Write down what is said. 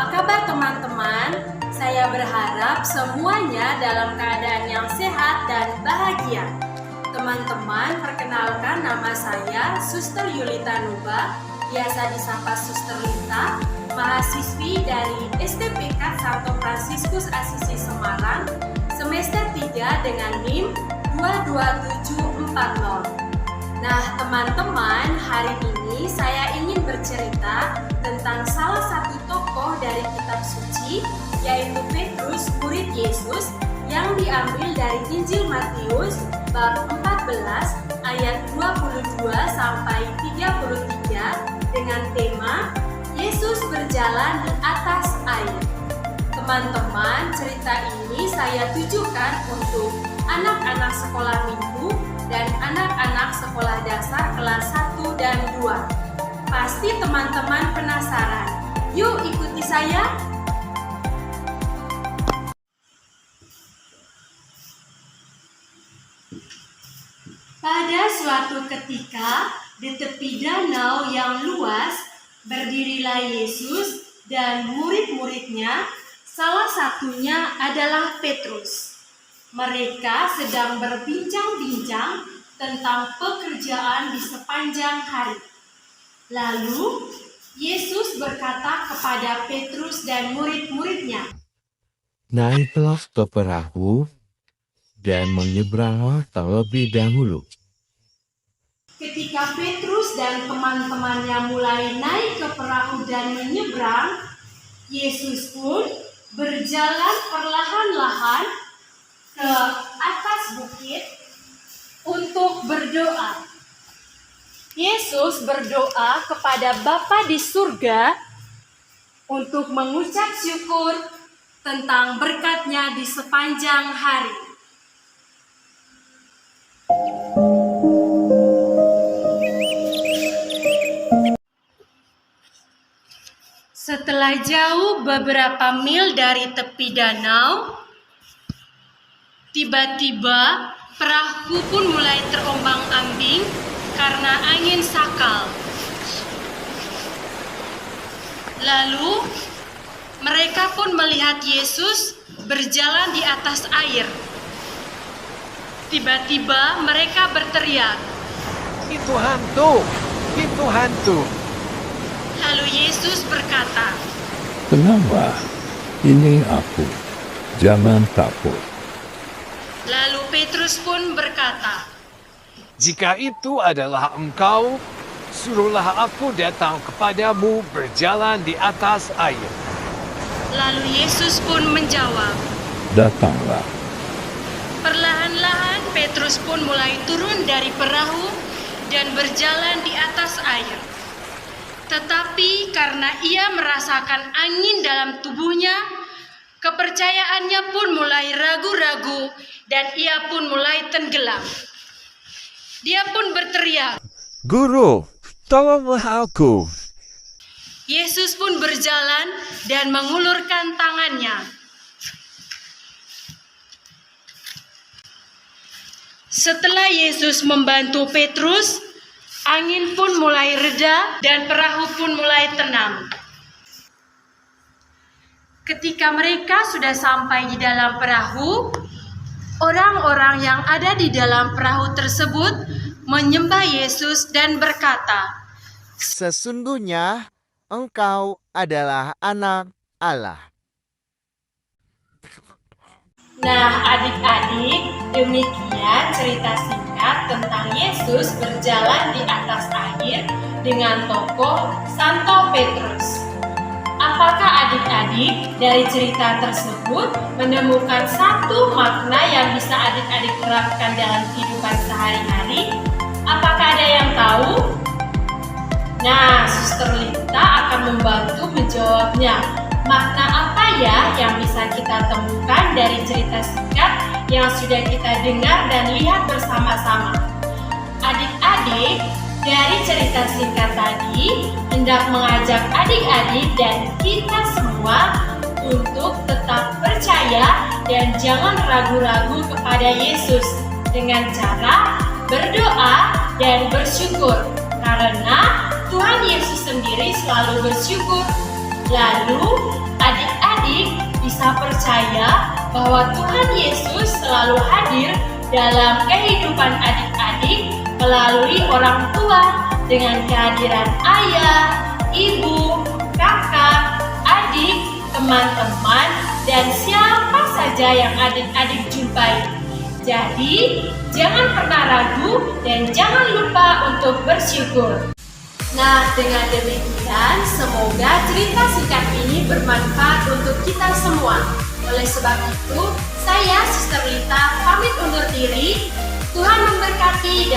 Apa kabar teman-teman? Saya berharap semuanya dalam keadaan yang sehat dan bahagia. Teman-teman, perkenalkan nama saya Suster Yulita Nuba, biasa disapa Suster Lita, mahasiswi dari STPK Santo Fransiskus Asisi Semarang, semester 3 dengan NIM 22740. Nah, teman-teman, hari ini saya ingin bercerita tentang salah satu tokoh dari kitab suci, yaitu Petrus, murid Yesus, yang diambil dari Injil Matius bab 14 ayat 22 sampai 33 dengan tema Yesus berjalan di atas air. Teman-teman, cerita ini saya tujukan untuk anak-anak sekolah minggu dan anak-anak sekolah dasar kelas 1 dan 2. Pasti teman-teman penasaran. Yuk ikuti saya. Pada suatu ketika, di tepi danau yang luas, berdirilah Yesus dan murid-muridnya, salah satunya adalah Petrus. Mereka sedang berbincang-bincang tentang pekerjaan di sepanjang hari. Lalu, Yesus berkata kepada Petrus dan murid-muridnya, "Naiklah ke perahu dan menyeberanglah terlebih dahulu." Ketika Petrus dan teman-temannya mulai naik ke perahu dan menyeberang, Yesus pun berjalan perlahan-lahan ke atas bukit untuk berdoa. Yesus berdoa kepada Bapa di surga untuk mengucap syukur tentang berkat-Nya di sepanjang hari. Setelah jauh beberapa mil dari tepi danau, tiba-tiba perahu pun mulai terombang-ambing karena angin sakal. Lalu mereka pun melihat Yesus berjalan di atas air. Tiba-tiba mereka berteriak, Itu hantu! Itu hantu! Lalu Yesus berkata, "Kenapa? Ini aku. Jangan takut." Lalu Petrus pun berkata, Jika itu adalah engkau, suruhlah aku datang kepadamu berjalan di atas air. Lalu Yesus pun menjawab. "Datanglah." Perlahan-lahan Petrus pun mulai turun dari perahu dan berjalan di atas air. Tetapi karena ia merasakan angin dalam tubuhnya, kepercayaannya pun mulai ragu-ragu dan ia pun mulai tenggelam. Dia pun berteriak, Guru, tolonglah aku! Yesus pun berjalan dan mengulurkan tangannya. Setelah Yesus membantu Petrus, angin pun mulai reda dan perahu pun mulai tenang. Ketika mereka sudah sampai di dalam perahu, orang-orang yang ada di dalam perahu tersebut menyembah Yesus dan berkata, Sesungguhnya engkau adalah anak Allah. Nah, adik-adik, demikian cerita singkat tentang Yesus berjalan di atas air dengan tokoh Santo Petrus. Apakah adik-adik dari cerita tersebut menemukan satu makna yang bisa adik-adik terapkan dalam kehidupan sehari-hari? Apakah ada yang tahu? Nah, Suster Lita akan membantu menjawabnya. Makna apa ya yang bisa kita temukan dari cerita singkat yang sudah kita dengar dan lihat bersama-sama? Adik-adik, dari cerita singkat tadi hendak mengajak adik-adik dan kita semua untuk tetap percaya dan jangan ragu-ragu kepada Yesus dengan cara berdoa dan bersyukur, karena Tuhan Yesus sendiri selalu bersyukur. Lalu, adik-adik bisa percaya bahwa Tuhan Yesus selalu hadir dalam kehidupan adik-adik melalui orang tua dengan kehadiran ayah, ibu, kakak, adik, teman-teman, dan siapa saja yang adik-adik jumpai. Jadi, jangan pernah ragu dan jangan lupa untuk bersyukur. Nah, dengan demikian, semoga cerita singkat ini bermanfaat untuk kita semua. Oleh sebab itu, saya, Sister Lita, pamit undur diri. Tuhan memberkati